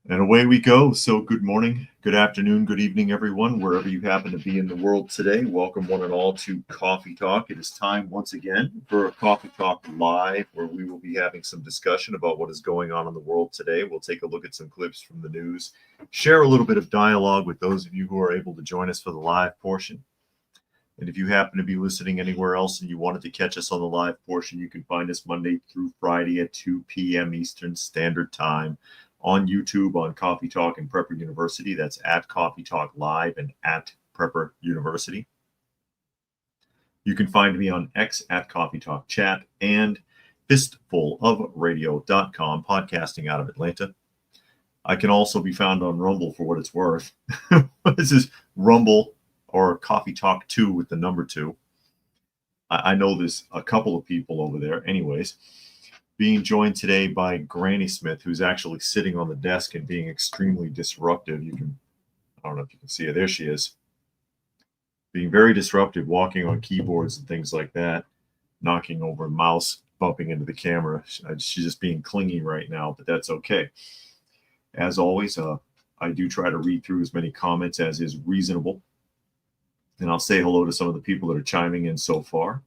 And away we go. So, good morning, good afternoon, good evening, everyone, wherever you happen to be in the world today. Welcome, one and all, to Coffee Talk. It is time once again for a Coffee Talk Live, where we will be having some discussion about what is going on in the world today. We'll take a look at some clips from the news, share a little bit of dialogue with those of you who are able to join us for the live portion. And if you happen to be listening anywhere else and you wanted to catch us on the live portion, you can find us Monday through Friday at 2 p.m. Eastern Standard Time on YouTube on Coffee Talk and Prepper University. That's at Coffee Talk Live and at Prepper University. You can find me on X at Coffee Talk Chat and fistfulofradio.com, podcasting out of Atlanta. I can also be found on Rumble for what it's worth. This is Rumble or Coffee Talk 2 with the number 2. I know there's a couple of people over there. Anyways, being joined today by Granny Smith, who's actually sitting on the desk and being extremely disruptive. I don't know if you can see her. There she is. Being very disruptive, walking on keyboards and things like that, knocking over a mouse, bumping into the camera. She's just being clingy right now, but that's okay. As always, I do try to read through as many comments as is reasonable. And I'll say hello to some of the people that are chiming in so far.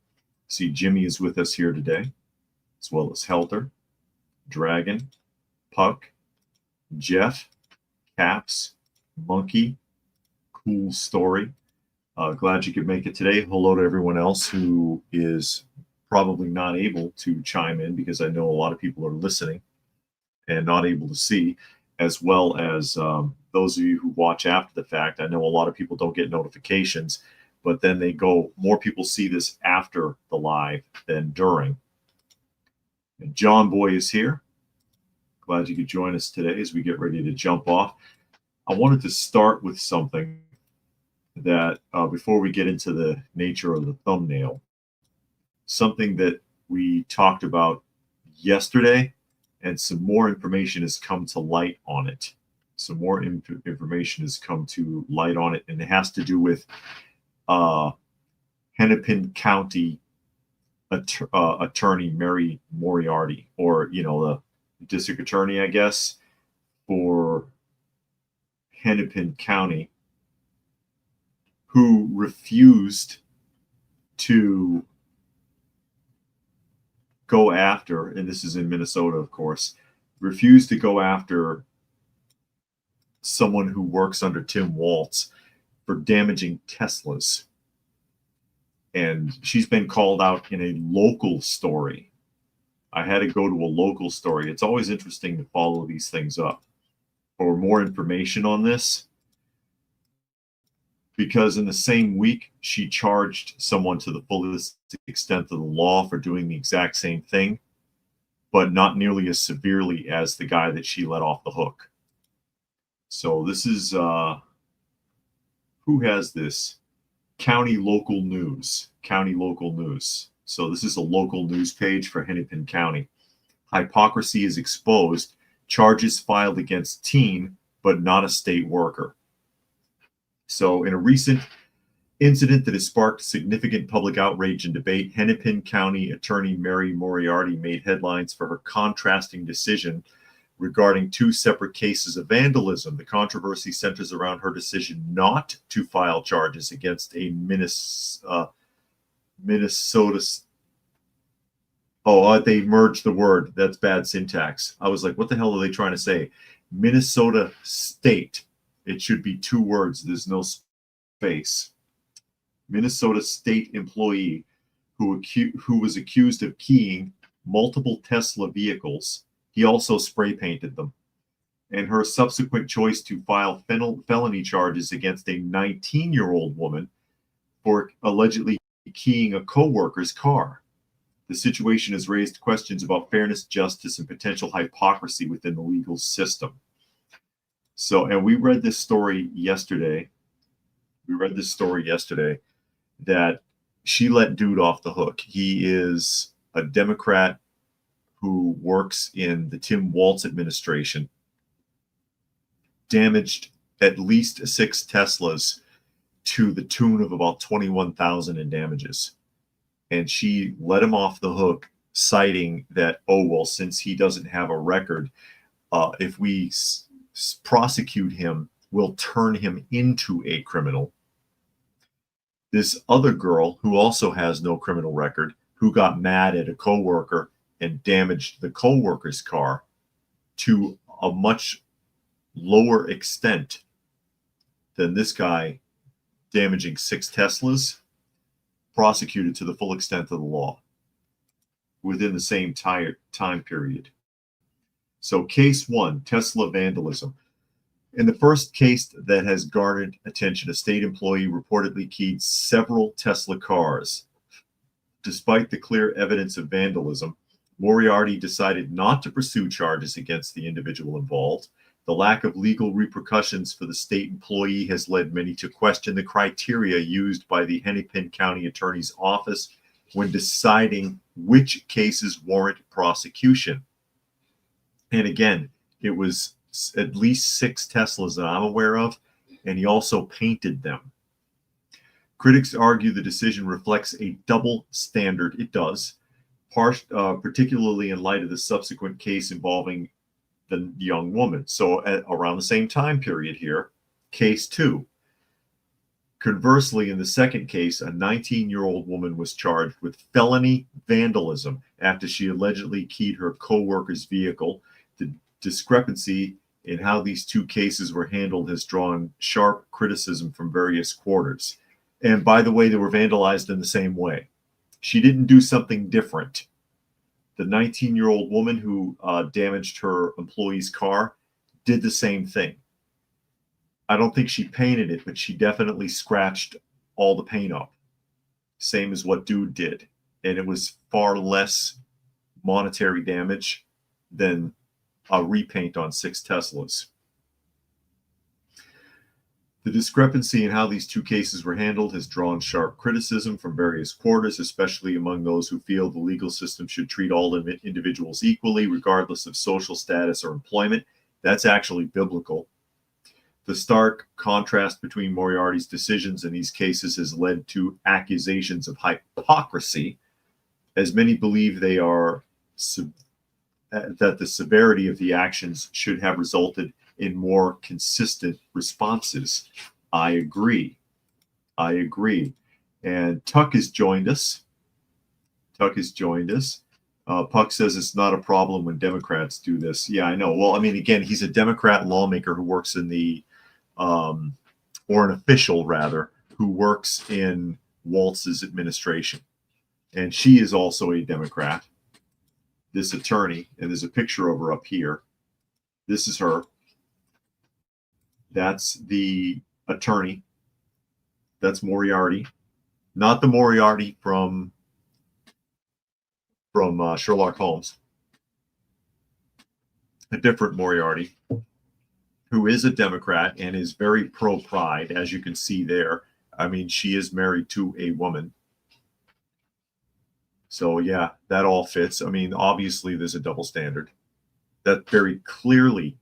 See, Jimmy is with us here today, as well as Helter, Dragon, Puck, Jeff, Caps, Monkey, Cool Story. Glad you could make it today. Hello to everyone else who is probably not able to chime in, because I know a lot of people are listening and not able to see, as well as those of you who watch after the fact. I know a lot of people don't get notifications, but then more people see this after the live than during. And John Boy is here. Glad you could join us today as we get ready to jump off. I wanted to start with something that, before we get into the nature of the thumbnail, something that we talked about yesterday, and some more information has come to light on it. Some more information has come to light on it, and it has to do with Hennepin County Attorney Mary Moriarty, or the district attorney, I guess, for Hennepin County, who refused to go after, and this is in Minnesota, of course, refused to go after someone who works under Tim Walz for damaging Teslas. And she's been called out in a local story. I had to go to a local story. It's always interesting to follow these things up. For more information on this, because in the same week, she charged someone to the fullest extent of the law for doing the exact same thing, but not nearly as severely as the guy that she let off the hook. So this is, who has this? County Local News. County Local News. So this is a local news page for Hennepin County. Hypocrisy is exposed. Charges filed against teen, but not a state worker. So in a recent incident that has sparked significant public outrage and debate, Hennepin County Attorney Mary Moriarty made headlines for her contrasting decision regarding two separate cases of vandalism. The controversy centers around her decision not to file charges against a Minnesota. Oh, they merged the word. That's bad syntax. I was like, what the hell are they trying to say? Minnesota State. It should be two words. There's no space. Minnesota State employee who was accused of keying multiple Tesla vehicles. He also spray painted them. And her subsequent choice to file felony charges against a 19-year-old woman for allegedly keying a co-worker's car. The situation has raised questions about fairness, justice, and potential hypocrisy within the legal system. So, and we read this story yesterday. That she let dude off the hook. He is a Democrat who works in the Tim Walz administration, damaged at least 6 Teslas to the tune of about $21,000 in damages. And she let him off the hook, citing that, oh, well, since he doesn't have a record, if we prosecute him will turn him into a criminal. This other girl, who also has no criminal record, who got mad at a coworker and damaged the coworker's car to a much lower extent than this guy damaging 6 Teslas, prosecuted to the full extent of the law within the same time period. So case 1, Tesla vandalism. In the first case that has garnered attention, a state employee reportedly keyed several Tesla cars. Despite the clear evidence of vandalism, Moriarty decided not to pursue charges against the individual involved. The lack of legal repercussions for the state employee has led many to question the criteria used by the Hennepin County Attorney's Office when deciding which cases warrant prosecution. And again, it was at least 6 Teslas that I'm aware of, and he also painted them. Critics argue the decision reflects a double standard. It does, particularly in light of the subsequent case involving the young woman. So around the same time period here, case 2. Conversely, in the second case, a 19-year-old woman was charged with felony vandalism after she allegedly keyed her co-worker's vehicle. The discrepancy in how these 2 cases were handled has drawn sharp criticism from various quarters. And by the way, they were vandalized in the same way. She didn't do something different. The 19-year-old woman who damaged her employee's car did the same thing. I don't think she painted it, but she definitely scratched all the paint up. Same as what dude did. And it was far less monetary damage than a repaint on 6 Teslas. The discrepancy in how these 2 cases were handled has drawn sharp criticism from various quarters, especially among those who feel the legal system should treat all individuals equally, regardless of social status or employment. That's actually biblical. The stark contrast between Moriarty's decisions in these cases has led to accusations of hypocrisy, as many believe they are that the severity of the actions should have resulted in more consistent responses. I agree. And Tuck has joined us. Puck says it's not a problem when Democrats do this. Yeah, I know. Well, I mean, again, he's a Democrat lawmaker who works in the, or an official rather, who works in Walz's administration. And she is also a Democrat, this attorney, and there's a picture of her up here. This is her. That's the attorney. That's Moriarty. Not the Moriarty from Sherlock Holmes. A different Moriarty, who is a Democrat and is very pro-pride, as you can see there. I mean, she is married to a woman. So, yeah, that all fits. I mean, obviously, there's a double standard. That very clearly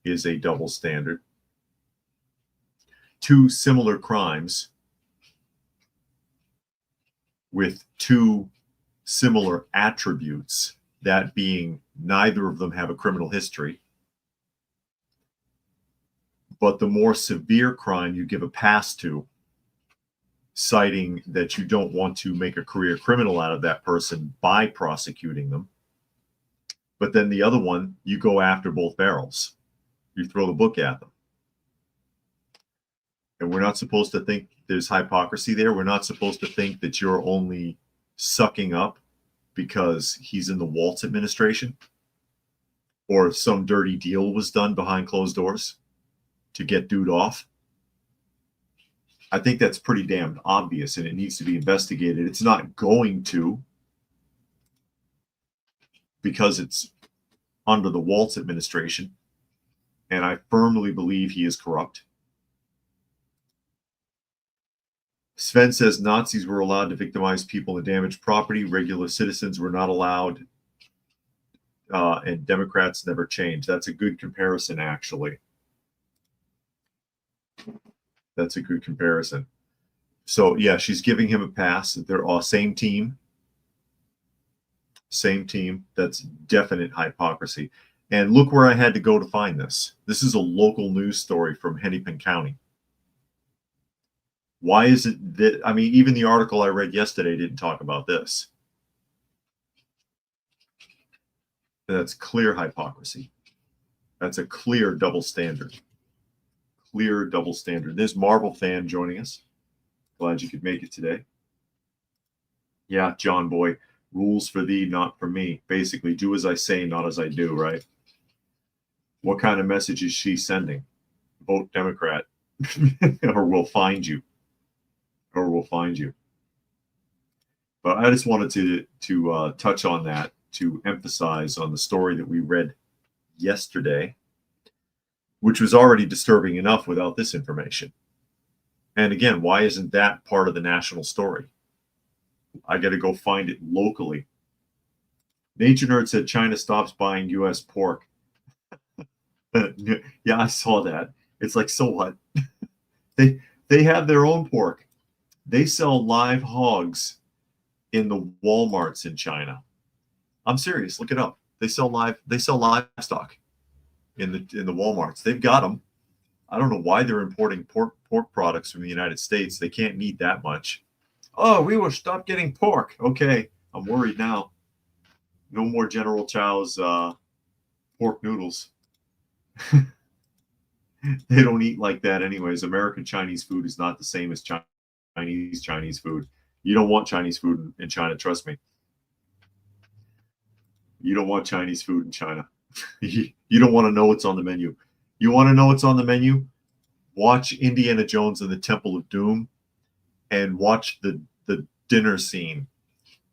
is a double standard. 2 similar crimes with 2 similar attributes, that being neither of them have a criminal history. But the more severe crime you give a pass to, citing that you don't want to make a career criminal out of that person by prosecuting them. But then the other one, you go after both barrels. You throw the book at them. And we're not supposed to think there's hypocrisy there. We're not supposed to think that you're only sucking up because he's in the Walz administration, or some dirty deal was done behind closed doors to get dude off. I think that's pretty damn obvious, and it needs to be investigated. It's not going to, because it's under the Walz administration, and I firmly believe he is corrupt. Sven says Nazis were allowed to victimize people and damage property. Regular citizens were not allowed, and Democrats never changed. That's a good comparison, actually. That's a good comparison. So, yeah, she's giving him a pass. They're all same team. Same team. That's definite hypocrisy. And look where I had to go to find this. This is a local news story from Hennepin County. Why is it that, I mean, even the article I read yesterday didn't talk about this. That's clear hypocrisy. That's a clear double standard. Clear double standard. There's Marvel fan joining us. Glad you could make it today. Yeah, John boy, rules for thee, not for me. Basically, do as I say, not as I do, right? What kind of message is she sending? Vote Democrat, or we'll find you. Or we'll find you. But I just wanted to touch on that, to emphasize on the story that we read yesterday, which was already disturbing enough without this information. And again, why isn't that part of the national story? I got to go find it locally. Nature Nerd said China stops buying U.S. pork. Yeah, I saw that. It's like, so what? They have their own pork. They sell live hogs in the Walmarts in China. I'm serious. Look it up. They sell livestock in the Walmarts. They've got them. I don't know why they're importing pork products from the United States. They can't need that much. Oh, we will stop getting pork. Okay, I'm worried now. No more General Chow's pork noodles. They don't eat like that anyways. American Chinese food is not the same as Chinese food. You don't want Chinese food in China, trust me. You don't want Chinese food in China. You don't want to know what's on the menu. You want to know what's on the menu? Watch Indiana Jones and the Temple of Doom and watch the dinner scene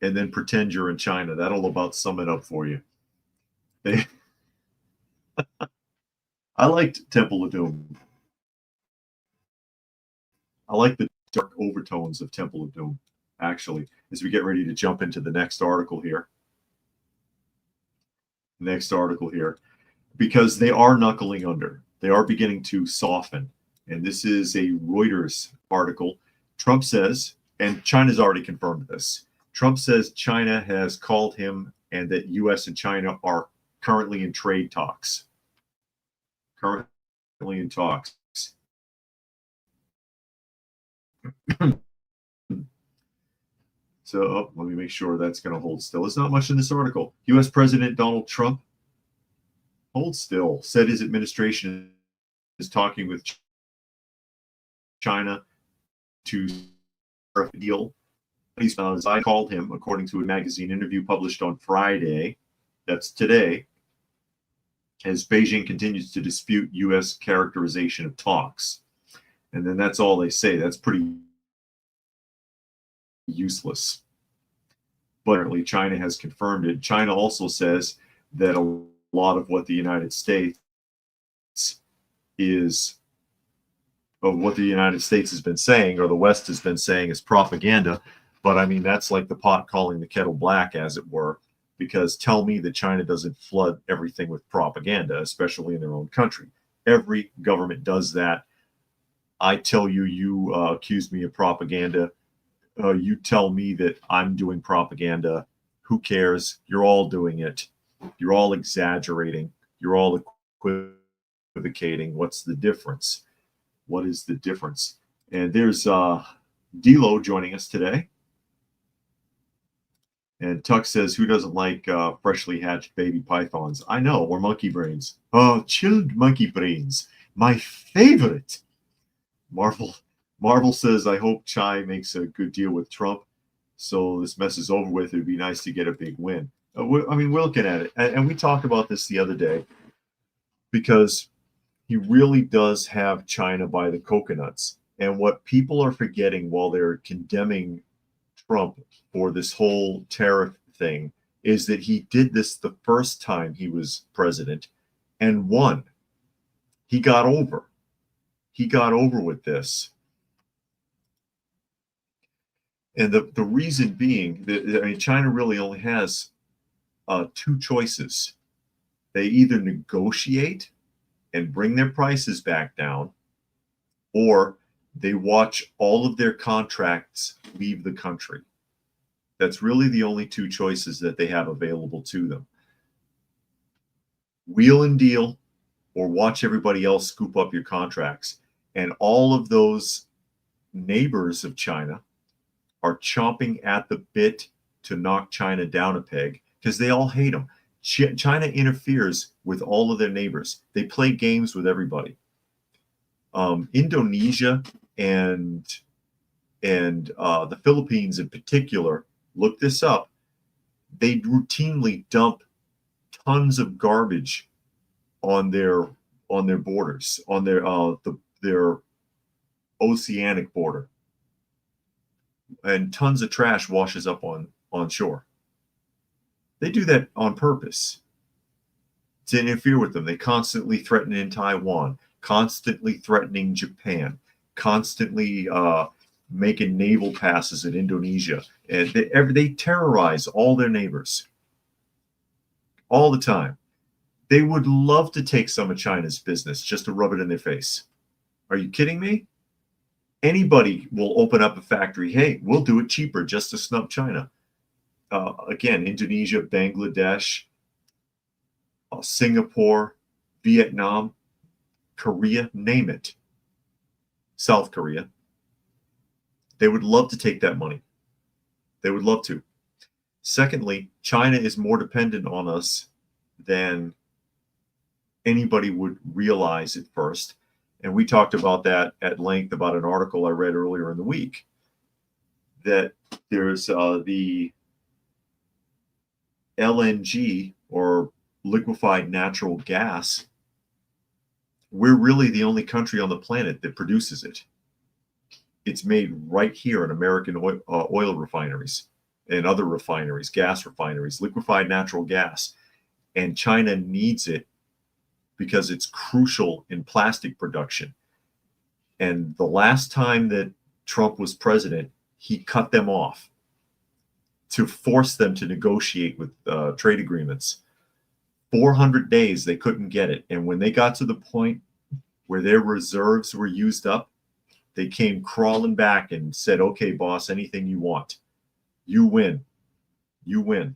and then pretend you're in China. That'll about sum it up for you. I liked Temple of Doom. I like the dark overtones of Temple of Doom, actually, as we get ready to jump into the next article here. Because they are knuckling under. They are beginning to soften. And this is a Reuters article. Trump says, and China's already confirmed this, Trump says China has called him and that U.S. and China are currently in trade talks. Currently in talks. So let me make sure that's going to hold still. There's not much in this article. U.S. President Donald Trump, hold still, said his administration is talking with China to a deal. As I called him, according to a magazine interview published on Friday, that's today, as Beijing continues to dispute U.S. characterization of talks. And then that's all they say. That's pretty useless. But apparently China has confirmed it. China also says that a lot of what the United States has been saying, or the West has been saying, is propaganda. But I mean, that's like the pot calling the kettle black, as it were, because tell me that China doesn't flood everything with propaganda, especially in their own country. Every government does that. I tell you, you accuse me of propaganda. You tell me that I'm doing propaganda. Who cares? You're all doing it. You're all exaggerating. You're all equivocating. What's the difference? What is the difference? And there's D'Lo joining us today. And Tuck says, who doesn't like freshly hatched baby pythons? I know, or monkey brains. Oh, chilled monkey brains. My favorite. Marvel says, I hope Chai makes a good deal with Trump so this mess is over with. It'd be nice to get a big win. We're looking at it. And we talked about this the other day because he really does have China by the coconuts. And what people are forgetting while they're condemning Trump for this whole tariff thing is that he did this the first time he was president and won. He got over. He got over with this. And the reason being that China really only has two choices. They either negotiate and bring their prices back down, or they watch all of their contracts leave the country. That's really the only two choices that they have available to them. wheel and deal or watch everybody else scoop up your contracts. And all of those neighbors of China are chomping at the bit to knock China down a peg because they all hate them. China interferes with all of their neighbors. They play games with everybody. Indonesia and the Philippines in particular, look this up. They routinely dump tons of garbage on their borders, on their oceanic border, and tons of trash washes up on shore. They do that on purpose to interfere with them. They constantly threaten in Taiwan, constantly threatening Japan, constantly making naval passes in Indonesia, and they terrorize all their neighbors all the time. They would love to take some of China's business just to rub it in their face. Are you kidding me? Anybody will open up a factory. Hey, we'll do it cheaper just to snub China. Again, Indonesia, Bangladesh, Singapore, Vietnam, Korea, name it. South Korea. They would love to take that money. They would love to. Secondly, China is more dependent on us than anybody would realize at first. And we talked about that at length about an article I read earlier in the week, that there's the LNG, or liquefied natural gas. We're really the only country on the planet that produces it. It's made right here in American oil refineries and other refineries, gas refineries, liquefied natural gas. And China needs it because it's crucial in plastic production. And the last time that Trump was president, he cut them off to force them to negotiate with trade agreements. 400 days, they couldn't get it. And when they got to the point where their reserves were used up, they came crawling back and said, okay, boss, anything you want. You win. You win.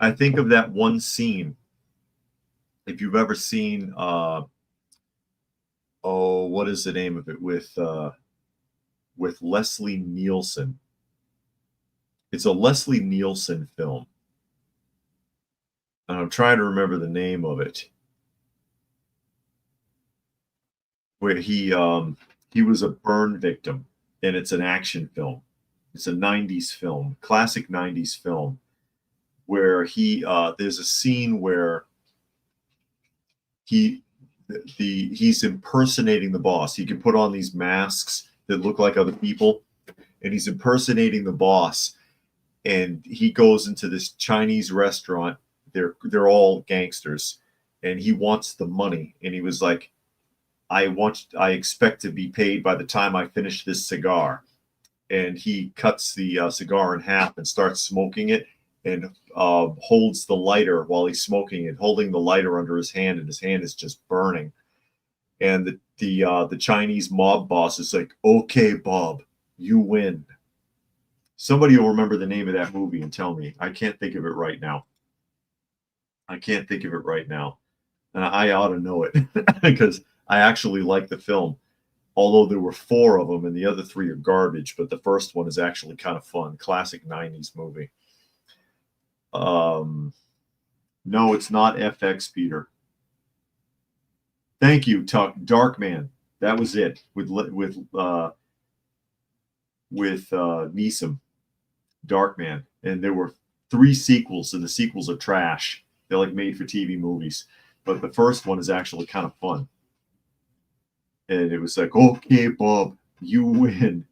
I think of that one scene. If you've ever seen, what is the name of it, with Leslie Nielsen. It's a Leslie Nielsen film. And I'm trying to remember the name of it. Where he was a burn victim, and it's an action film. It's a 90s film, classic 90s film, where there's a scene where he's impersonating the boss. He can put on these masks that look like other people, and he's impersonating the boss. And he goes into this Chinese restaurant. They're all gangsters, and he wants the money. And he was like, I expect to be paid by the time I finish this cigar. And he cuts the cigar in half and starts smoking it, and holds the lighter while he's smoking it, holding the lighter under his hand, and his hand is just burning. And the Chinese mob boss is like, okay, Bob, you win. Somebody will remember the name of that movie and tell me. I can't think of it right now. And I ought to know it because I actually like the film. Although there were 4 of them and the other 3 are garbage, but the first one is actually kind of fun. Classic 90s movie. No, it's not FX, Peter. Thank you, Darkman. That was it with Neeson, Darkman, and there were 3 sequels, and the sequels are trash. They're like made for TV movies, but the first one is actually kind of fun. And it was like, okay, Bob, you win.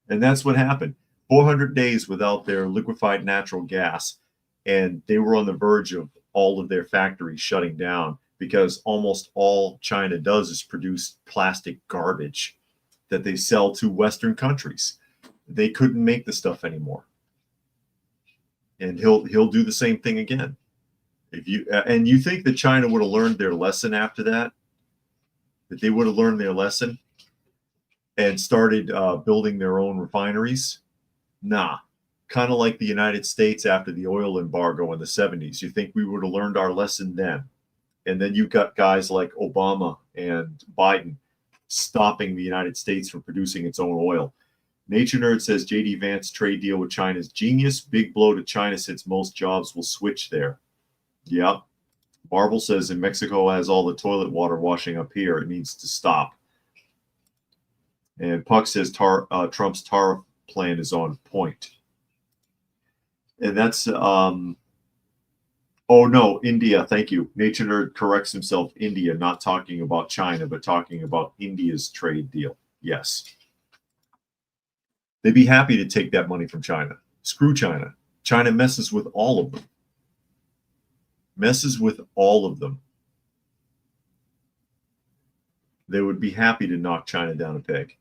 And that's what happened. 400 days without their liquefied natural gas, and they were on the verge of all of their factories shutting down, because almost all China does is produce plastic garbage that they sell to Western countries. They couldn't make the stuff anymore. And he'll do the same thing again. If you think that China would have learned their lesson after that? That they would have learned their lesson and started building their own refineries? Nah, kind of like the United States after the oil embargo in the 70s. You think we would have learned our lesson then? And then you've got guys like Obama and Biden stopping the United States from producing its own oil. Nature Nerd says J.D. Vance trade deal with China is genius. Big blow to China since most jobs will switch there. Yep. Marble says in Mexico has all the toilet water washing up here. It needs to stop. And Puck says Trump's tariff plan is on point. And that's oh no, India. Thank you. Nature Nerd corrects himself. India, not talking about China, but talking about India's trade deal. Yes. They'd be happy to take that money from China. Screw China. China messes with all of them. Messes with all of them. They would be happy to knock China down a peg.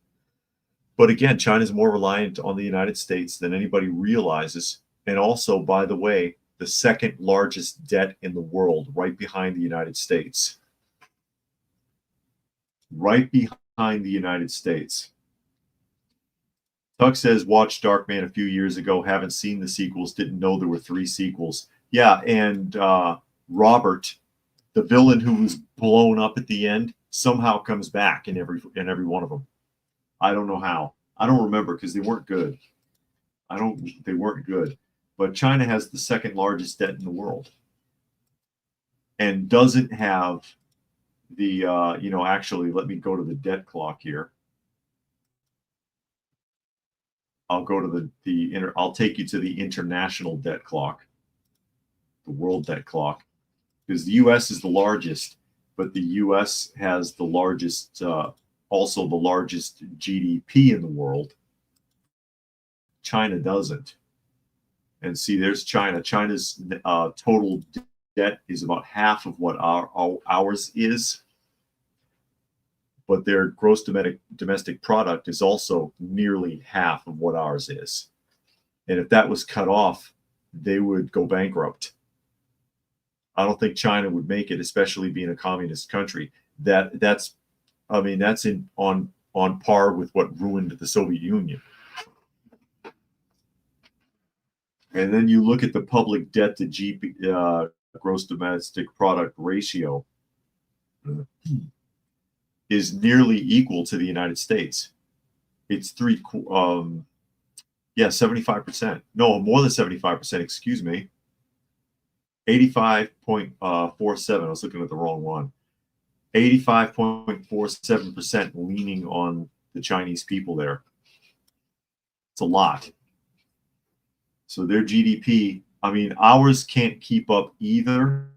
But again, China is more reliant on the United States than anybody realizes. And also, by the way, the second largest debt in the world, right behind the United States. Right behind the United States. Tuck says, watched Darkman a few years ago, haven't seen the sequels, didn't know there were 3 sequels. Yeah, and Robert, the villain who was blown up at the end, somehow comes back in every one of them. I don't know how. I don't remember because they weren't good. They weren't good. But China has the second largest debt in the world and doesn't have the, actually, let me go to the debt clock here. I'll go to I'll take you to the international debt clock, the world debt clock, because the U.S. is the largest, but the U.S. has the largest, also the largest GDP in the world. China doesn't. And see, there's China. China's total debt is about half of what ours is. But their gross domestic product is also nearly half of what ours is. And if that was cut off, they would go bankrupt. I don't think China would make it, especially being a communist country. That's on par with what ruined the Soviet Union. And then you look at the public debt to gross domestic product ratio is nearly equal to the United States. It's 75%. No, more than 75%, excuse me. 85.47. I was looking at the wrong one. 85.47% leaning on the Chinese people there. It's a lot. So their GDP, ours can't keep up either,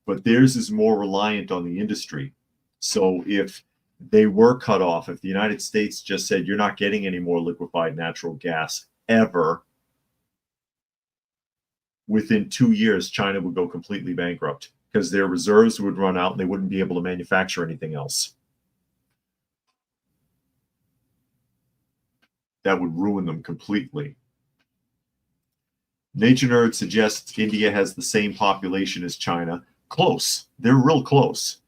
but theirs is more reliant on the industry. So if they were cut off, if the United States just said, you're not getting any more liquefied natural gas ever, within 2 years, China would go completely bankrupt because their reserves would run out and they wouldn't be able to manufacture anything else. That would ruin them completely. Nature Nerd suggests India has the same population as China. Close. They're real close.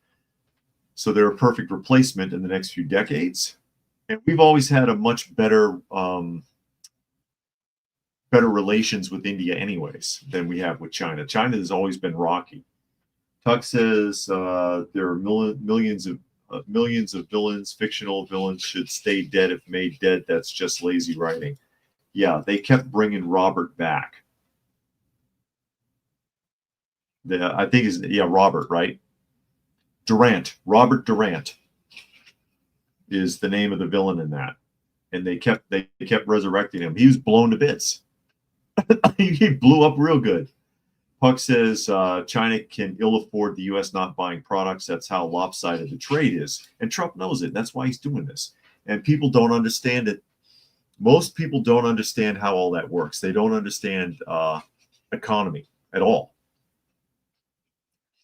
So they're a perfect replacement in the next few decades. And we've always had a much better relations with India anyways than we have with China. China has always been rocky. Tuck says there are millions of villains. Fictional villains should stay dead if made dead. That's just lazy writing. Yeah, they kept bringing Robert back. I think is Robert, right? Robert Durant is the name of the villain in that, and they kept resurrecting him. He was blown to bits. He blew up real good. Puck says China can ill afford the U.S. not buying products. That's how lopsided the trade is, and Trump knows it. That's why he's doing this. And people don't understand it. Most people don't understand how all that works. They don't understand economy at all.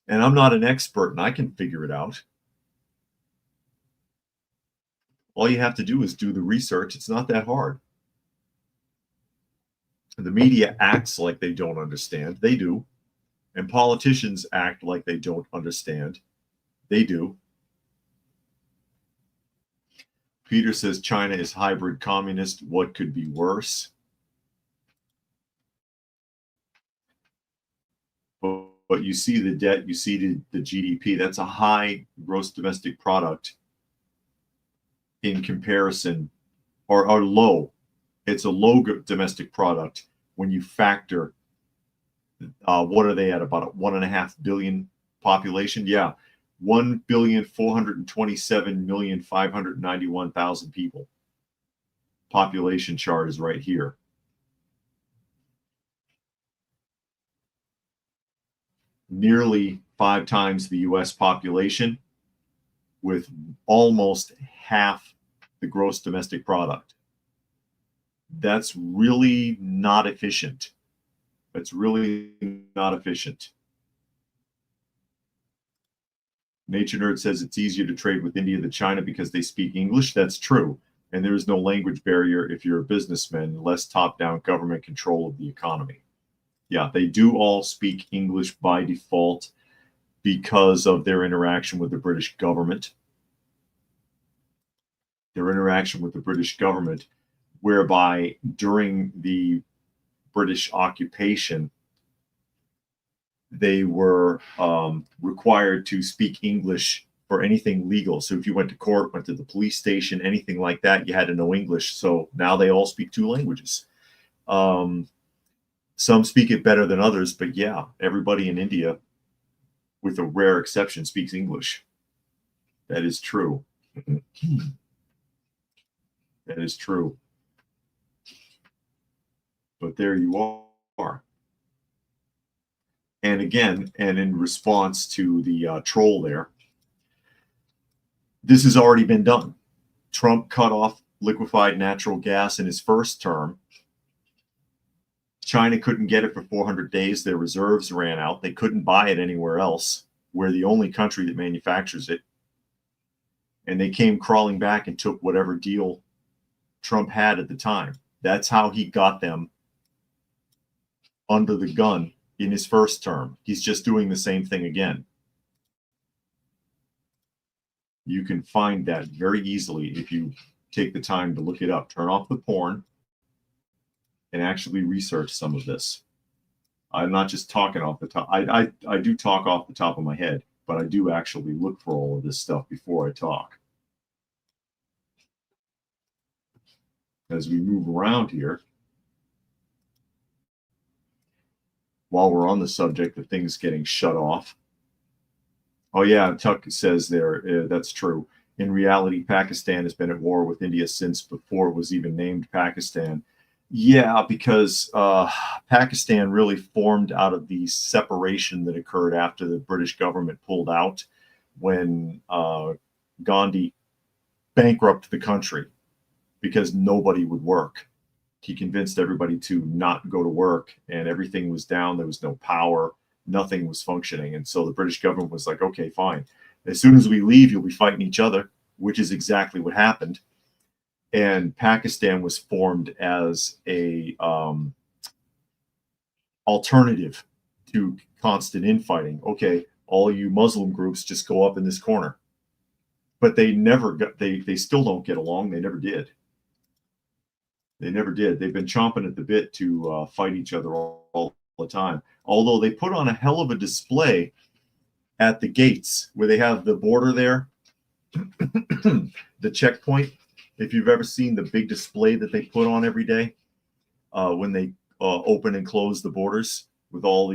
And I'm not an expert, and I can figure it out. All you have to do is do the research. It's not that hard. The media acts like they don't understand. They do. And politicians act like they don't understand. They do. Peter says China is hybrid communist. What could be worse? But you see the debt, you see the GDP. That's a high gross domestic product in comparison, or low. It's a low domestic product when you factor what are they at, about 1.5 billion population? Yeah, 1,427,591,000 people. Population chart is right here. Nearly 5 times the US population with almost half the gross domestic product. That's really not efficient. That's really not efficient. Nature Nerd says it's easier to trade with India than China because they speak English. That's true. And there is no language barrier if you're a businessman, less top-down government control of the economy. Yeah, they do all speak English by default because of their interaction with the British government. Their interaction with the British government, whereby during the British occupation, they were required to speak English for anything legal. So if you went to court, went to the police station, anything like that, you had to know English. So now they all speak 2 languages. Some speak it better than others, but yeah, everybody in India, with a rare exception, speaks English. That is true. That is true. But there you are. And again, and in response to the troll there, this has already been done. Trump cut off liquefied natural gas in his first term. China couldn't get it for 400 days. Their reserves ran out. They couldn't buy it anywhere else. We're the only country that manufactures it. And they came crawling back and took whatever deal Trump had at the time. That's how he got them under the gun in his first term. He's just doing the same thing again. You can find that very easily if you take the time to look it up. Turn off the porn and actually research some of this. I'm not just talking off the top. I do talk off the top of my head, but I do actually look for all of this stuff before I talk. As we move around here, while we're on the subject of things getting shut off. Oh yeah, Tuck says there, that's true. In reality, Pakistan has been at war with India since before it was even named Pakistan. Yeah, because Pakistan really formed out of the separation that occurred after the British government pulled out when Gandhi bankrupted the country because nobody would work. He convinced everybody to not go to work, and everything was down. There was no power. Nothing was functioning. And so the British government was like, okay, fine. As soon as we leave, you'll be fighting each other, which is exactly what happened. And Pakistan was formed as a alternative to constant infighting. Okay, all you Muslim groups just go up in this corner. But they never got, they still don't get along. They never did. They never did. They've been chomping at the bit to fight each other all the time. Although they put on a hell of a display at the gates where they have the border there, the checkpoint. If you've ever seen the big display that they put on every day when they open and close the borders with all of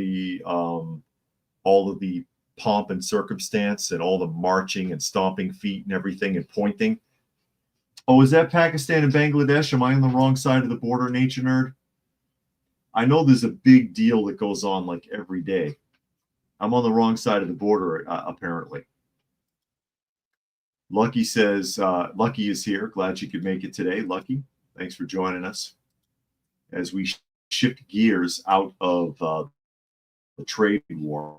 the pomp and circumstance and all the marching and stomping feet and everything and pointing. Oh, is that Pakistan and Bangladesh? Am I on the wrong side of the border, Nature Nerd? I know there's a big deal that goes on like every day. I'm on the wrong side of the border, apparently. Lucky says, Lucky is here. Glad you could make it today. Lucky, thanks for joining us as we shift gears out of the trade war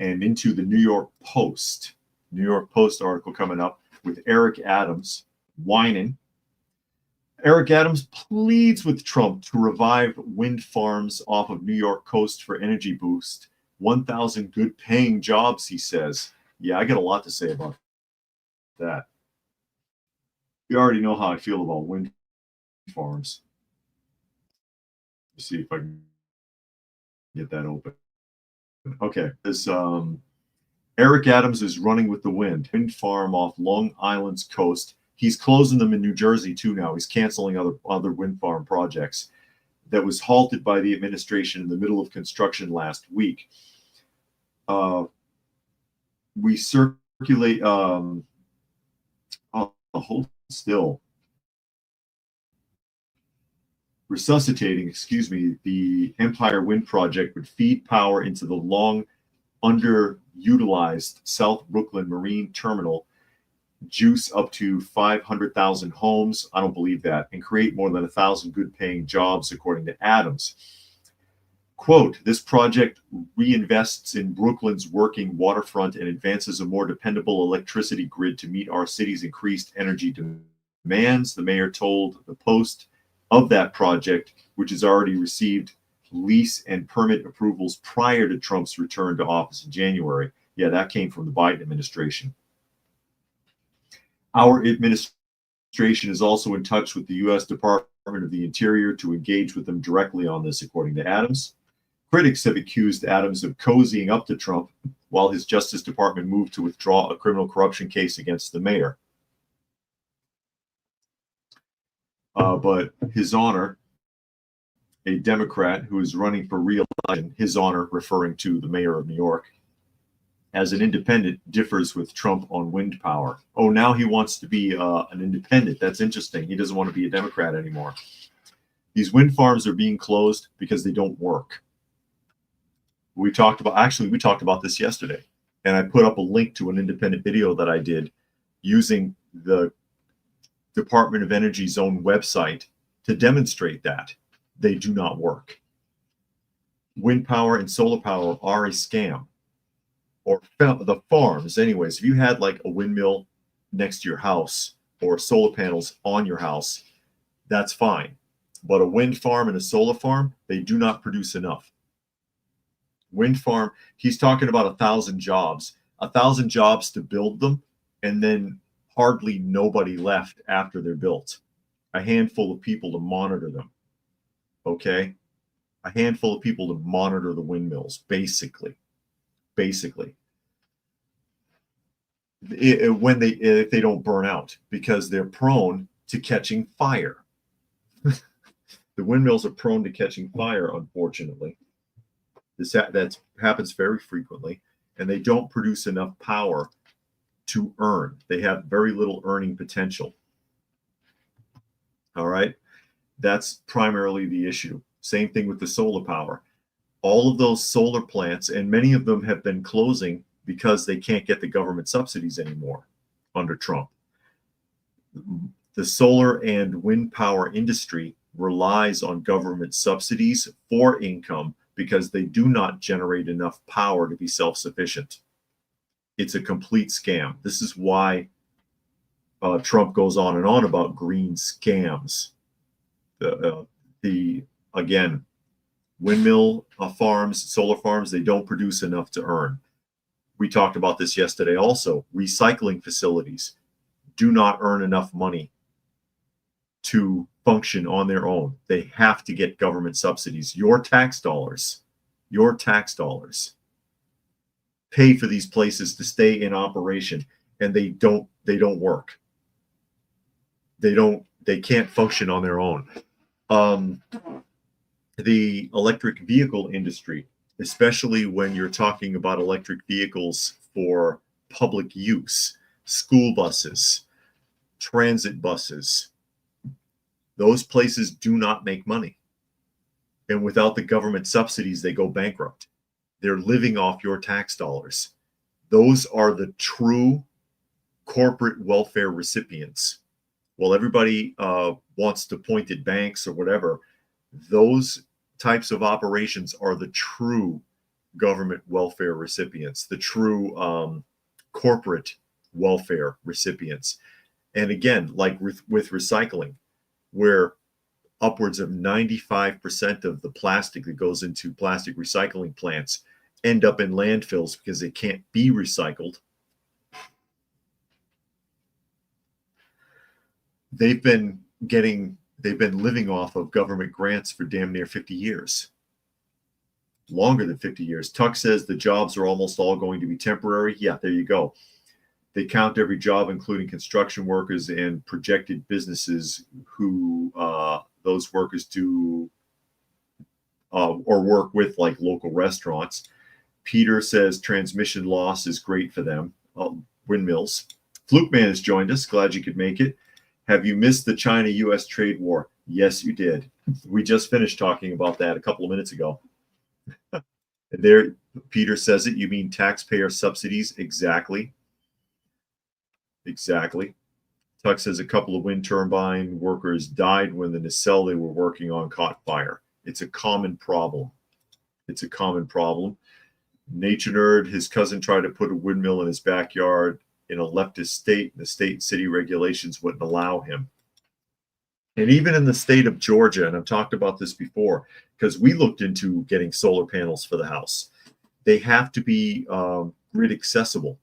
and into the New York Post. New York Post article coming up with Eric Adams whining. Eric Adams pleads with Trump to revive wind farms off of New York coast for energy boost. 1,000 good paying jobs, he says. Yeah, I got a lot to say about that. You already know how I feel about wind farms. Let's see if I can get that open. Okay, this Eric Adams is running with the wind farm off Long Island's coast. He's closing them in New Jersey too now. He's canceling other wind farm projects that was halted by the administration in the middle of construction last week. We circulate. Hold still. Resuscitating, the Empire Wind Project would feed power into the long underutilized South Brooklyn Marine Terminal, juice up to 500,000 homes. I don't believe that, and create more than 1,000 good-paying jobs, according to Adams. Quote, this project reinvests in Brooklyn's working waterfront and advances a more dependable electricity grid to meet our city's increased energy demands, the mayor told the Post of that project, which has already received lease and permit approvals prior to Trump's return to office in January. Yeah, that came from the Biden administration. Our administration is also in touch with the U.S. Department of the Interior to engage with them directly on this, according to Adams. Critics have accused Adams of cozying up to Trump while his Justice Department moved to withdraw a criminal corruption case against the mayor. But His Honor, a Democrat who is running for re-election, His Honor referring to the mayor of New York, as an independent, differs with Trump on wind power. Oh, now he wants to be an independent. That's interesting. He doesn't want to be a Democrat anymore. These wind farms are being closed because they don't work. We talked about this yesterday, and I put up a link to an independent video that I did using the Department of Energy's own website to demonstrate that they do not work. Wind power and solar power are a scam, or the farms. Anyways, if you had like a windmill next to your house or solar panels on your house, that's fine. But a wind farm and a solar farm, they do not produce enough. Wind farm, he's talking about 1,000 jobs, 1,000 jobs to build them, and then hardly nobody left after they're built. A handful of people to monitor them. Okay? A handful of people to monitor the windmills, basically. If they don't burn out, because they're prone to catching fire. The windmills are prone to catching fire, unfortunately. That happens very frequently, and they don't produce enough power to earn. They have very little earning potential. All right? That's primarily the issue. Same thing with the solar power. All of those solar plants, and many of them have been closing because they can't get the government subsidies anymore under Trump. The solar and wind power industry relies on government subsidies for income because they do not generate enough power to be self-sufficient. It's a complete scam. This is why Trump goes on and on about green scams. Again, windmill farms, solar farms, they don't produce enough to earn. We talked about this yesterday also. Recycling facilities do not earn enough money to function on their own. They have to get government subsidies. Your tax dollars pay for these places to stay in operation, and they don't work. They can't function on their own. The electric vehicle industry, especially when you're talking about electric vehicles for public use, school buses, transit buses, those places do not make money. And without the government subsidies, they go bankrupt. They're living off your tax dollars. Those are the true corporate welfare recipients. Well, everybody wants to point at banks or whatever. Those types of operations are the true government welfare recipients, the true corporate welfare recipients. And again, like with recycling, where upwards of 95% of the plastic that goes into plastic recycling plants end up in landfills because they can't be recycled. They've been living off of government grants for damn near 50 years. longer than 50 years. Tuck says the jobs are almost all going to be temporary. Yeah, there you go. They count every job, including construction workers and projected businesses who those workers do or work with, like local restaurants. Peter says transmission loss is great for them. Windmills. Fluke Man has joined us. Glad you could make it. Have you missed the China-U.S. trade war? Yes, you did. We just finished talking about that a couple of minutes ago. There, Peter says it. You mean taxpayer subsidies? Exactly. Exactly. Tuck says a couple of wind turbine workers died when the nacelle they were working on caught fire. It's a common problem. It's a common problem. Nature Nerd, his cousin tried to put a windmill in his backyard in a leftist state. The state and city regulations wouldn't allow him. And even in the state of Georgia, and I've talked about this before, because we looked into getting solar panels for the house, they have to be grid accessible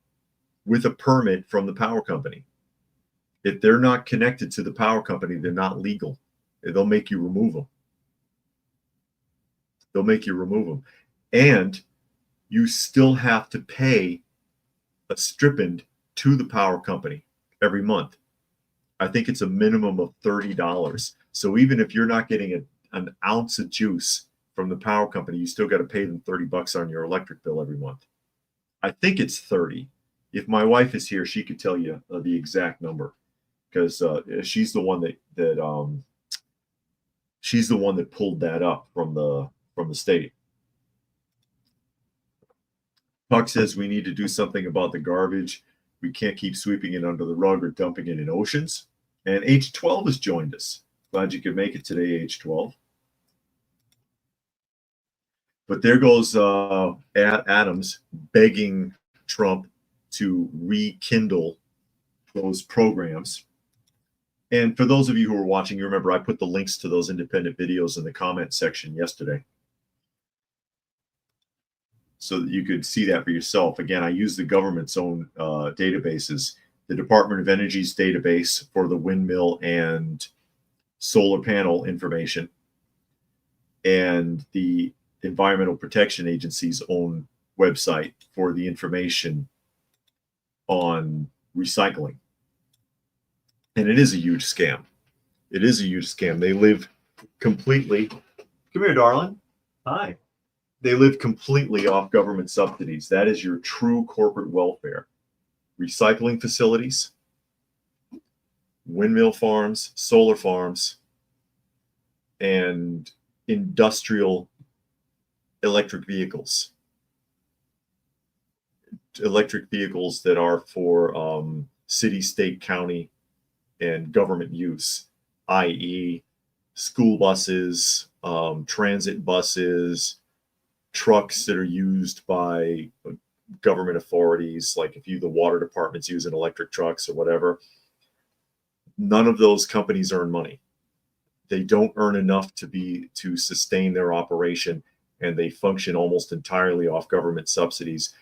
with a permit from the power company. If they're not connected to the power company, they're not legal. They'll make you remove them. They'll make you remove them. And you still have to pay a stipend to the power company every month. I think it's a minimum of $30. So even if you're not getting an ounce of juice from the power company, you still got to pay them $30 on your electric bill every month. I think it's 30. If my wife is here, she could tell you the exact number, because she's the one that pulled that up from the state. Puck says we need to do something about the garbage. We can't keep sweeping it under the rug or dumping it in oceans. And H12 has joined us. Glad you could make it today, H12. But there goes Adams begging Trump to rekindle those programs. And for those of you who are watching, you remember I put the links to those independent videos in the comment section yesterday, so that you could see that for yourself. Again, I use the government's own databases, the Department of Energy's database for the windmill and solar panel information, and the Environmental Protection Agency's own website for the information on recycling. And it is a huge scam. It is a huge scam. They live completely. Come here, darling. Hi. They live completely off government subsidies. That is your true corporate welfare. Recycling facilities, windmill farms, solar farms, and industrial electric vehicles. Electric vehicles that are for city, state, county, and government use, i.e. school buses, transit buses, trucks that are used by government authorities, like if the water department's using electric trucks or whatever. None of those companies earn money. They don't earn enough to sustain their operation, and they function almost entirely off government subsidies,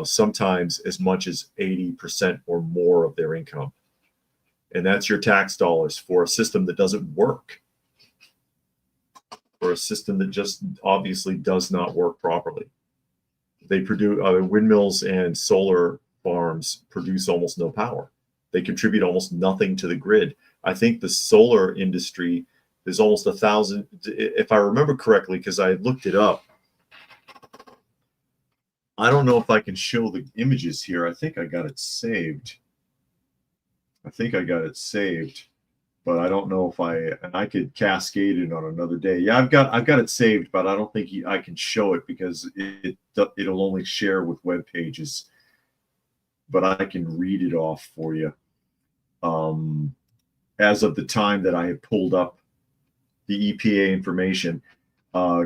sometimes as much as 80% or more of their income. And that's your tax dollars for a system that doesn't work, for a system that just obviously does not work properly. They produce windmills and solar farms produce almost no power. They contribute almost nothing to the grid. I think the solar industry is almost 1,000, if I remember correctly, because I looked it up. I don't know if I can show the images here. I think I got it saved. But I don't know if I could cascade it on another day. Yeah, I've got it saved, but I don't think I can show it because it'll only share with web pages. But I can read it off for you. As of the time that I had pulled up the EPA information,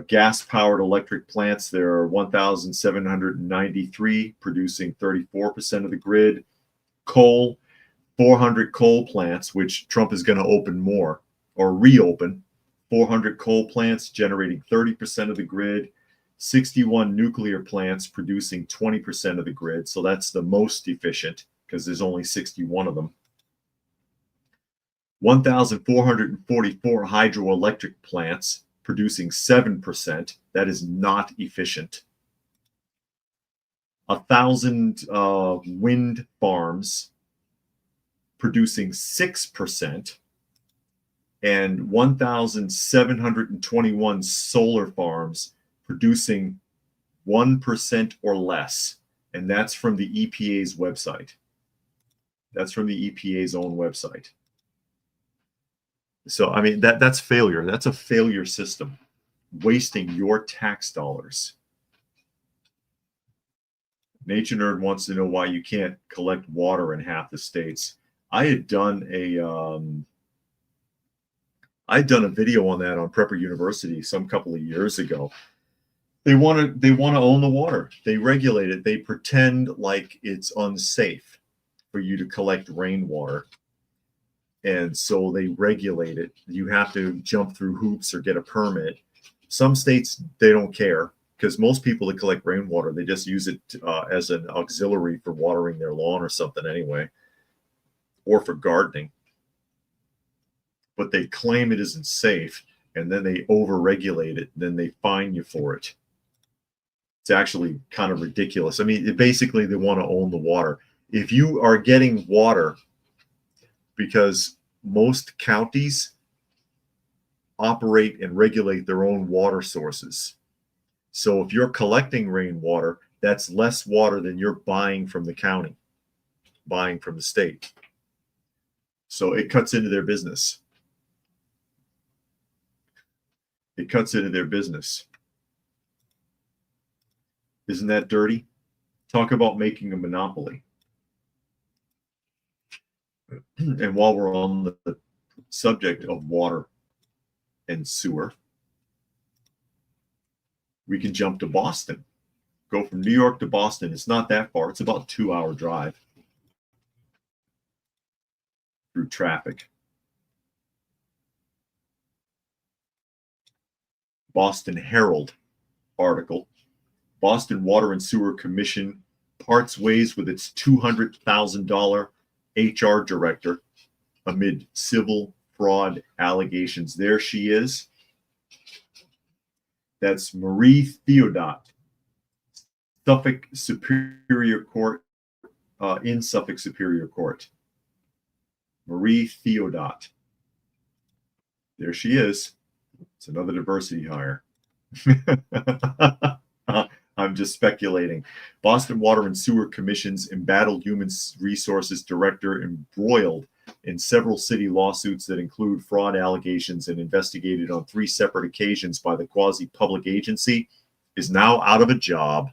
gas-powered electric plants, there are 1,793 producing 34% of the grid. Coal, 400 coal plants, which Trump is going to open more or reopen. 400 coal plants generating 30% of the grid. 61 nuclear plants producing 20% of the grid. So that's the most efficient because there's only 61 of them. 1,444 hydroelectric plants producing 7%. That is not efficient. 1,000 wind farms producing 6%, and 1,721 solar farms producing 1% or less. And that's from the EPA's website. That's from the EPA's own website. So, I mean, that's failure. That's a failure system, wasting your tax dollars. Nature Nerd wants to know why you can't collect water in half the states. I had done a video on that on Prepper University some couple of years ago. They want to own the water. They regulate it. They pretend like it's unsafe for you to collect rainwater. And so they regulate it. You have to jump through hoops or get a permit. Some states, they don't care, because most people that collect rainwater, they just use it as an auxiliary for watering their lawn or something anyway, or for gardening. But they claim it isn't safe, and then they over-regulate it, and then they fine you for it. It's actually kind of ridiculous. I mean, basically, they want to own the water. If you are getting water, because most counties operate and regulate their own water sources. So if you're collecting rainwater, that's less water than you're buying from the county, buying from the state. So it cuts into their business. It cuts into their business. Isn't that dirty? Talk about making a monopoly. And while we're on the subject of water and sewer, we can jump to Boston. Go from New York to Boston. It's not that far. It's about a 2-hour drive through traffic. Boston Herald article. Boston Water and Sewer Commission parts ways with its $200,000 HR director amid civil fraud allegations. There she is. That's Marie Theodot, Suffolk Superior Court, in Suffolk Superior Court. Marie Theodot. There she is. It's another diversity hire. I'm just speculating. Boston Water and Sewer Commission's embattled human resources director, embroiled in several city lawsuits that include fraud allegations and investigated on 3 separate occasions by the quasi-public agency, is now out of a job.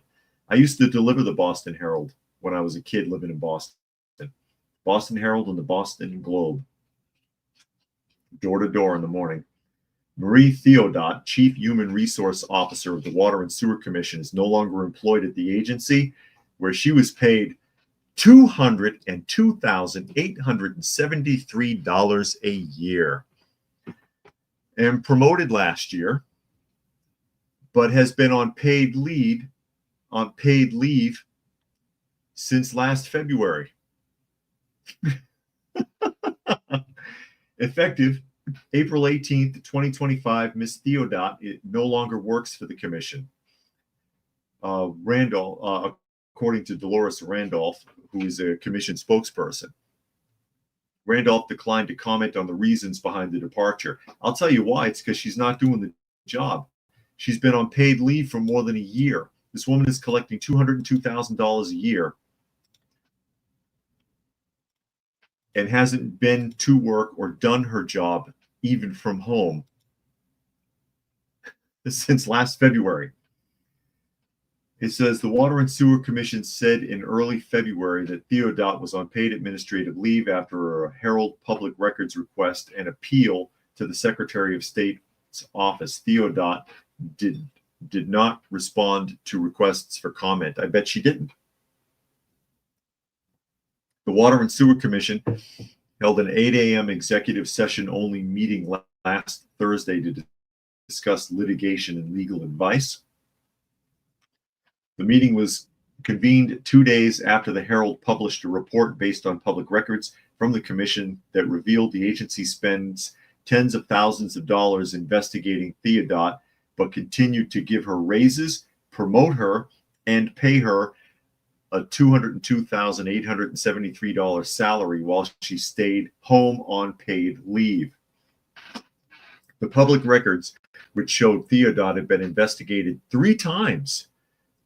I used to deliver the Boston Herald when I was a kid living in Boston. Boston Herald and the Boston Globe. Door to door in the morning. Marie Theodot, Chief Human Resource Officer of the Water and Sewer Commission, is no longer employed at the agency, where she was paid $202,873 a year and promoted last year, but has been on paid leave since last February. Effective April 18th, 2025, Ms. Theodot no longer works for the commission. Randolph, according to Dolores Randolph, who is a commission spokesperson. Randolph declined to comment on the reasons behind the departure. I'll tell you why. It's because she's not doing the job. She's been on paid leave for more than a year. This woman is collecting $202,000 a year and hasn't been to work or done her job even from home since last February. It says the Water and Sewer Commission said in early February that Theodot was on paid administrative leave after a Herald Public Records request and appeal to the Secretary of State's office. Theodot did not respond to requests for comment. I bet she didn't. The Water and Sewer Commission held an 8 a.m. executive session only meeting last Thursday to discuss litigation and legal advice. The meeting was convened 2 days after the Herald published a report based on public records from the commission that revealed the agency spends tens of thousands of dollars investigating Theodot, but continued to give her raises, promote her, and pay her a $202,873 salary while she stayed home on paid leave. The public records, which showed Theodot had been investigated 3 times,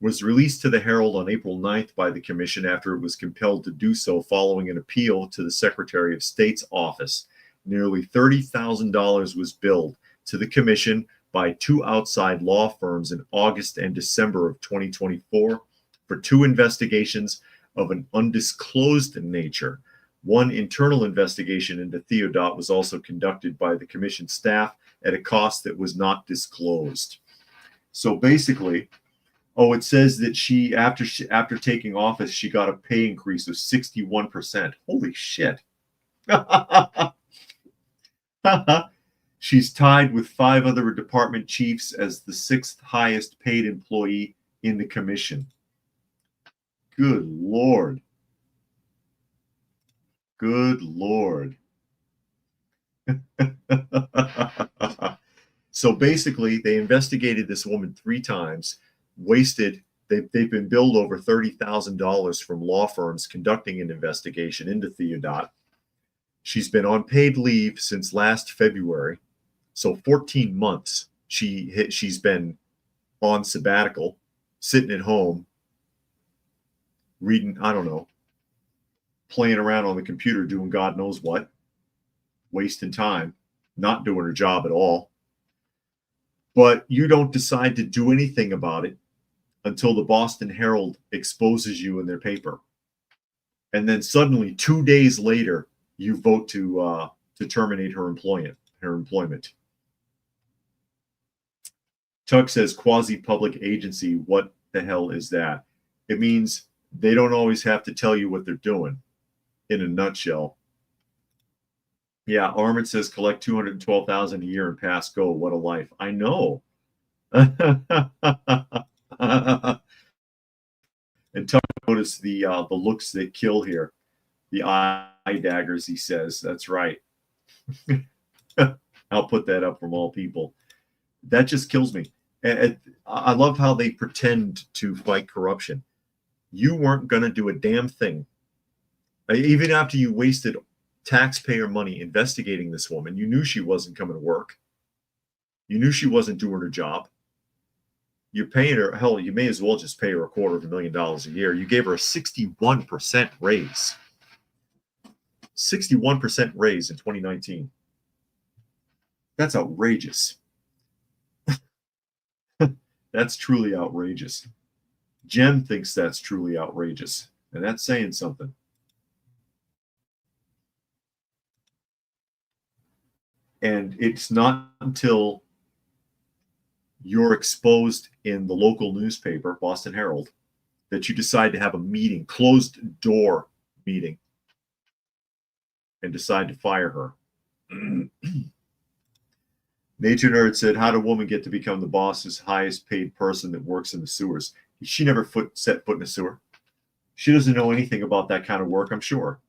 was released to the Herald on April 9th by the commission after it was compelled to do so following an appeal to the Secretary of State's office. Nearly $30,000 was billed to the commission by 2 outside law firms in August and December of 2024 for 2 investigations of an undisclosed nature. One internal investigation into Theodot was also conducted by the commission staff at a cost that was not disclosed. So basically, it says that she after taking office, she got a pay increase of 61%. Holy shit. She's tied with 5 other department chiefs as the 6th highest paid employee in the commission. Good Lord. Good Lord. So basically, they investigated this woman 3 times, wasted, they've been billed over $30,000 from law firms conducting an investigation into Theodot. She's been on paid leave since last February, so 14 months she's been on sabbatical, sitting at home, reading, I don't know, playing around on the computer, doing God knows what, wasting time, not doing her job at all. But you don't decide to do anything about it until the Boston Herald exposes you in their paper. And then suddenly, 2 days later, you vote to terminate her employment. Tuck says quasi-public agency. What the hell is that? It means they don't always have to tell you what they're doing. In a nutshell. Yeah, Armand says collect $212,000 a year and pass go. What a life. I know. And Tuck notice the looks that kill here. The eye daggers, he says. That's right. I'll put that up from all people. That just kills me. And I love how they pretend to fight corruption. You weren't going to do a damn thing. Even after you wasted taxpayer money investigating this woman, you knew she wasn't coming to work. You knew she wasn't doing her job. You're paying her, hell, you may as well just pay her $250,000 a year. You gave her a 61% raise. 61% raise in 2019. That's outrageous. That's truly outrageous. Jen thinks that's truly outrageous, and that's saying something. And it's not until you're exposed in the local newspaper, Boston Herald, that you decide to have a meeting, closed door meeting, and decide to fire her. Nature Nerd said, how did a woman get to become the boss's highest paid person that works in the sewers? She never set foot in a sewer. She doesn't know anything about that kind of work, I'm sure.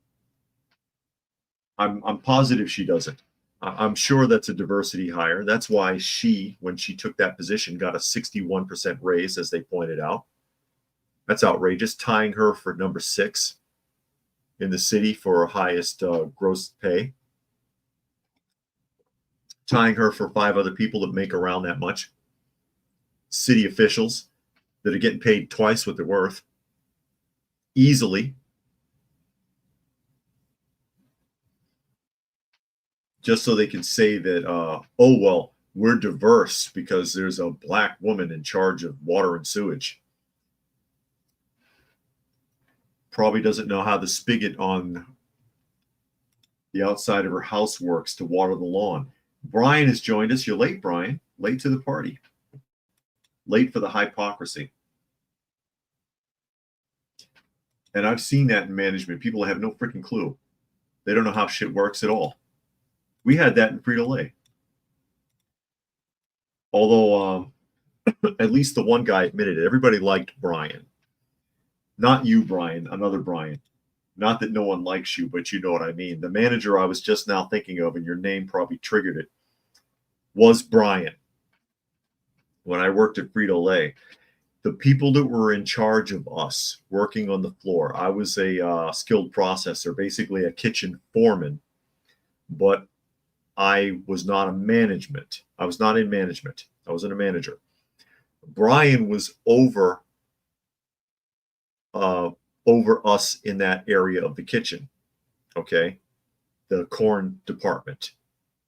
I'm positive she doesn't. I'm sure that's a diversity hire. That's why she, when she took that position, got a 61% raise, as they pointed out. That's outrageous, tying her for number 6 in the city for highest gross pay. Tying her for 5 other people that make around that much. City officials that are getting paid twice what they're worth. Easily. Just so they can say that, oh, well, we're diverse because there's a black woman in charge of water and sewage. Probably doesn't know how the spigot on the outside of her house works to water the lawn. Brian has joined us. You're late, Brian. Late to the party. Late for the hypocrisy. And I've seen that in management. People have no freaking clue. They don't know how shit works at all. We had that in Frito-Lay. Although, at least the one guy admitted it. Everybody liked Brian. Not you, Brian. Another Brian. Not that no one likes you, but you know what I mean. The manager I was just now thinking of, and your name probably triggered it, was Brian. When I worked at Frito-Lay, the people that were in charge of us working on the floor, I was a skilled processor, basically a kitchen foreman, but I was not a management. I was not in management. I wasn't a manager. Brian was over us in that area of the kitchen, okay, the corn department.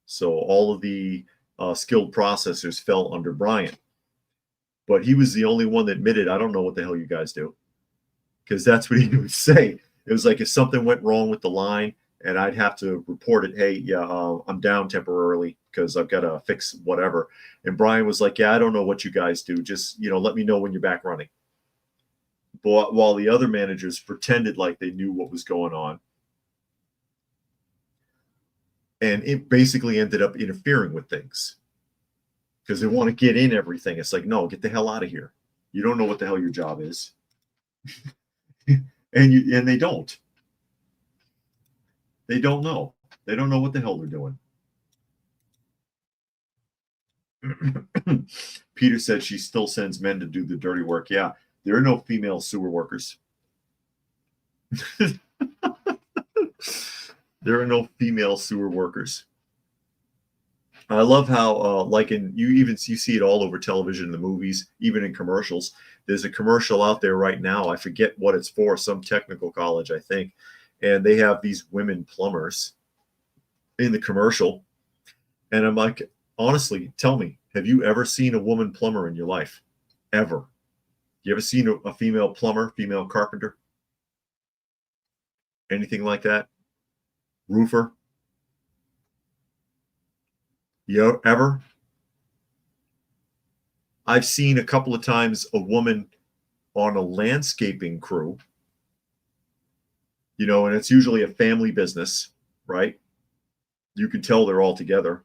So all of the skilled processors fell under Brian. But he was the only one that admitted, I don't know what the hell you guys do. Because that's what he would say. It was like if something went wrong with the line and I'd have to report it, hey, yeah, I'm down temporarily because I've got to fix whatever. And Brian was like, yeah, I don't know what you guys do. Just, let me know when you're back running. But while the other managers pretended like they knew what was going on. And it basically ended up interfering with things because they want to get in everything. It's like, no, get the hell out of here. You don't know what the hell your job is. and they don't. They don't know. They don't know what the hell they're doing. Peter said she still sends men to do the dirty work. Yeah, there are no female sewer workers. There are no female sewer workers. I love how, you see it all over television, in the movies, even in commercials. There's a commercial out there right now. I forget what it's for, some technical college, I think. And they have these women plumbers in the commercial. And I'm like, honestly, tell me, have you ever seen a woman plumber in your life? Ever? You ever seen a female plumber, female carpenter? Anything like that? Roofer? You ever? I've seen a couple of times a woman on a landscaping crew, and it's usually a family business, right? You can tell they're all together.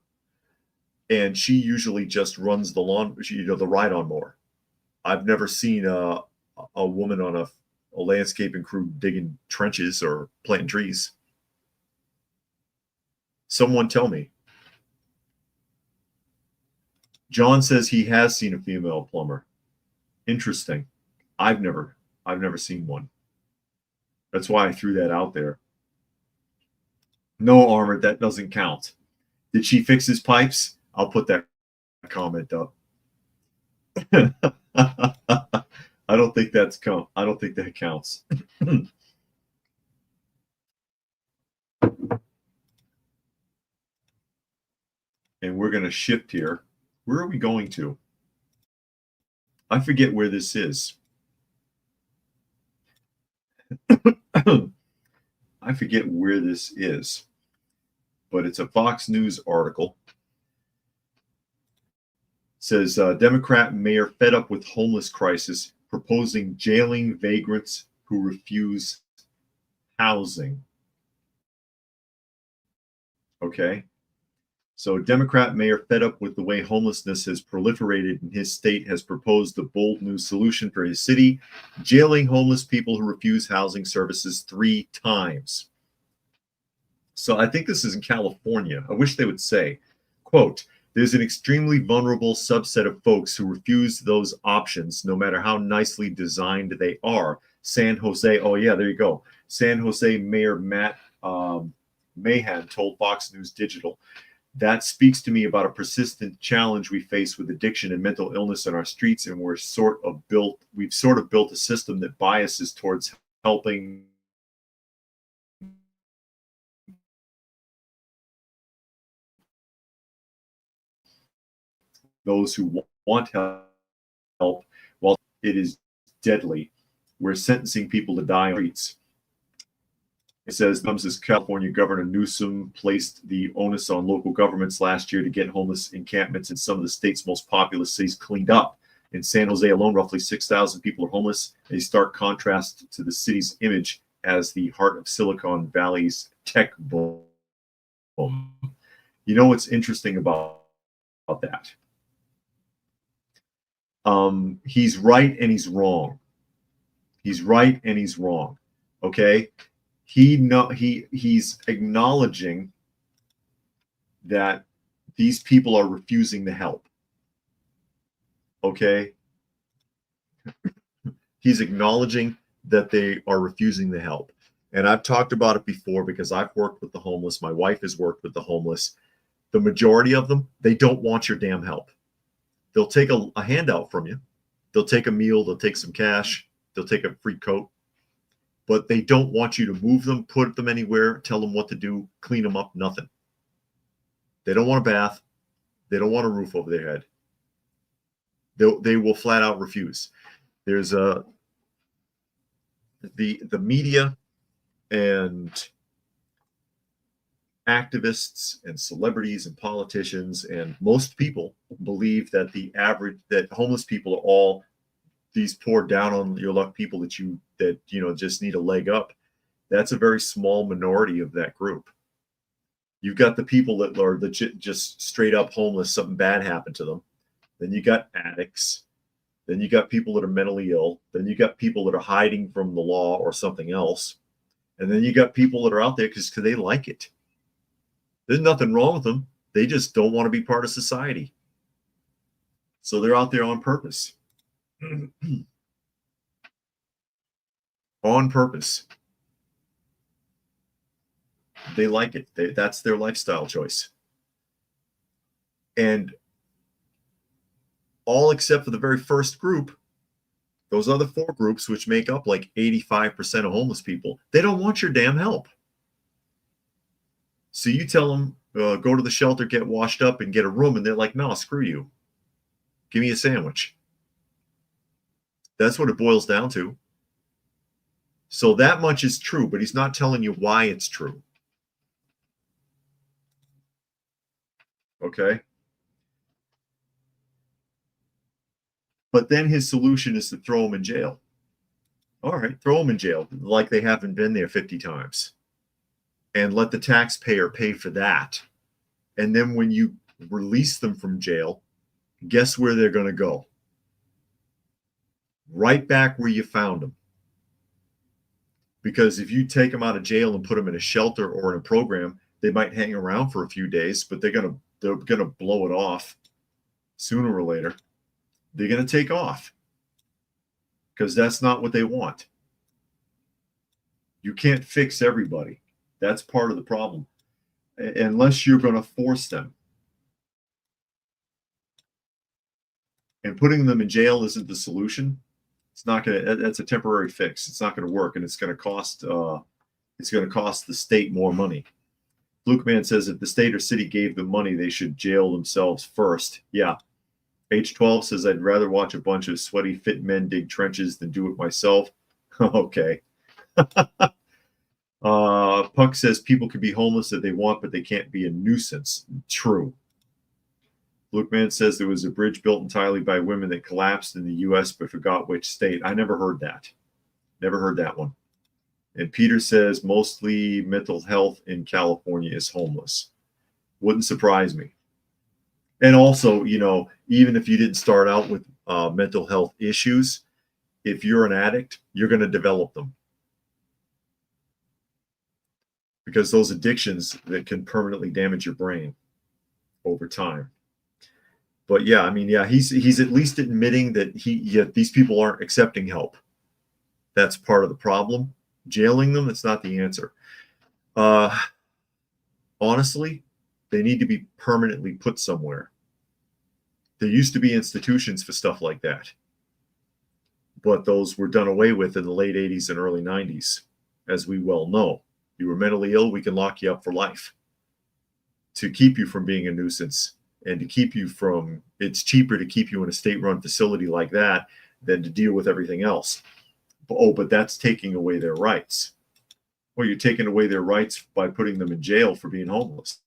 And she usually just runs the lawn, the ride-on mower. I've never seen a woman on a landscaping crew digging trenches or planting trees. Someone tell me. John says he has seen a female plumber. Interesting. I've never seen one. That's why I threw that out there. No, Armored, that doesn't count. Did she fix his pipes? I'll put that comment up. I don't think that counts. And we're going to shift here. Where are we going to? I forget where this is. I forget where this is, but it's a Fox News article. It says Democrat mayor fed up with homeless crisis, proposing jailing vagrants who refuse housing. Okay. So Democrat mayor fed up with the way homelessness has proliferated in his state has proposed a bold new solution for his city, jailing homeless people who refuse housing services 3 times. So I think this is in California. I wish they would say, quote, there's an extremely vulnerable subset of folks who refuse those options, no matter how nicely designed they are. San Jose, oh yeah, there you go. San Jose Mayor Matt Mahan told Fox News Digital. That speaks to me about a persistent challenge we face with addiction and mental illness in our streets, and we've sort of built a system that biases towards helping those who want help, while it is deadly. We're sentencing people to die on the streets. It says, comes as California Governor Newsom placed the onus on local governments last year to get homeless encampments in some of the state's most populous cities cleaned up. In San Jose alone, roughly 6,000 people are homeless, a stark contrast to the city's image as the heart of Silicon Valley's tech boom. You know what's interesting about that? He's right and he's wrong. He's right and he's wrong. Okay? he's acknowledging that these people are refusing the help. Okay? He's acknowledging that they are refusing the help. And I've talked about it before because I've worked with the homeless. My wife has worked with the homeless. The majority of them, they don't want your damn help. They'll take a handout from you. They'll take a meal. They'll take some cash. They'll take a free coat. But they don't want you to move them, put them anywhere, tell them what to do, clean them up, nothing. They don't want a bath. They don't want a roof over their head. They will flat out refuse. There's the media and activists and celebrities and politicians and most people believe that that homeless people are all these poor down on your luck people that just need a leg up. That's a very small minority of that group. You've got the people that are just straight up homeless, something bad happened to them. Then you got addicts. Then you got people that are mentally ill. Then you got people that are hiding from the law or something else. And then you got people that are out there because they like it. There's nothing wrong with them. They just don't want to be part of society. So they're out there on purpose. On purpose. They like it. That's their lifestyle choice. And all except for the very first group, those other four groups, which make up like 85% of homeless people, they don't want your damn help. So you tell them, go to the shelter, get washed up, and get a room, and they're like, no, screw you. Give me a sandwich. That's what it boils down to. So that much is true, but he's not telling you why it's true. Okay? But then his solution is to throw them in jail. All right, throw them in jail like they haven't been there 50 times. And let the taxpayer pay for that. And then when you release them from jail, guess where they're going to go? Right back where you found them. Because if you take them out of jail and put them in a shelter or in a program, they might hang around for a few days, but they're going to blow it off sooner or later. They're going to take off because that's not what they want. You can't fix everybody. That's part of the problem, unless you're going to force them. And putting them in jail isn't the solution. It's not going to. That's a temporary fix. It's not going to work, and it's going to cost. It's going to cost the state more money. Luke Man says if the state or city gave them money, they should jail themselves first. Yeah. H12 says I'd rather watch a bunch of sweaty fit men dig trenches than do it myself. Okay. Puck says people can be homeless if they want, but they can't be a nuisance. True. Luke Man says there was a bridge built entirely by women that collapsed in the U.S. but forgot which state. I never heard that. Never heard that one. And Peter says mostly mental health in California is homeless. Wouldn't surprise me. And also, even if you didn't start out with mental health issues, if you're an addict, you're going to develop them. Because those addictions that can permanently damage your brain over time. But yeah, he's at least admitting that these people aren't accepting help. That's part of the problem. Jailing them, that's not the answer. Honestly, they need to be permanently put somewhere. There used to be institutions for stuff like that. But those were done away with in the late 80s and early 90s, as we well know. You were mentally ill, we can lock you up for life. To keep you from being a nuisance and to keep you from, it's cheaper to keep you in a state-run facility like that than to deal with everything else. Oh, but that's taking away their rights. Well, you're taking away their rights by putting them in jail for being homeless.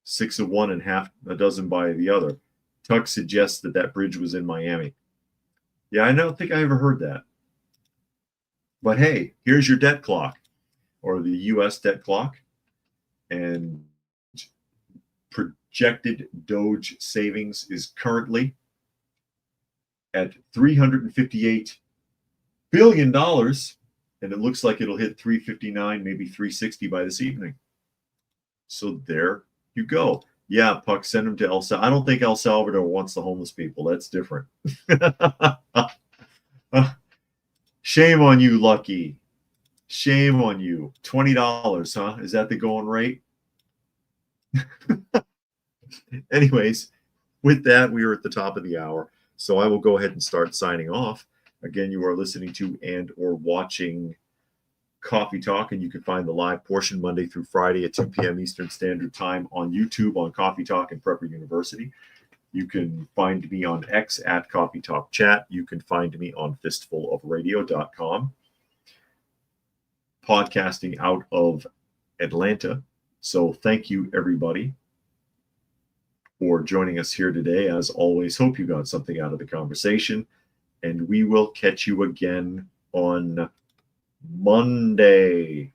6 of one and half a dozen by the other. Tuck suggests that bridge was in Miami. Yeah, I don't think I ever heard that. But hey, here's your debt clock, or the U.S. debt clock, and projected Doge savings is currently at $358 billion, and it looks like it'll hit 359, maybe 360 by this evening. So there you go. Yeah, Puck, send them to El Salvador. I don't think El Salvador wants the homeless people. That's different. Shame on you, Lucky. Shame on you. $20, huh? Is that the going rate? Anyways, with that, we are at the top of the hour. So I will go ahead and start signing off. Again, you are listening to and or watching Coffee Talk, and you can find the live portion Monday through Friday at 2 p.m. Eastern Standard Time on YouTube on Coffee Talk and Prepper University. You can find me on X at Coffee Talk Chat. You can find me on fistfulofradio.com. Podcasting out of Atlanta. So thank you, everybody, for joining us here today. As always, hope you got something out of the conversation, and we will catch you again on Monday.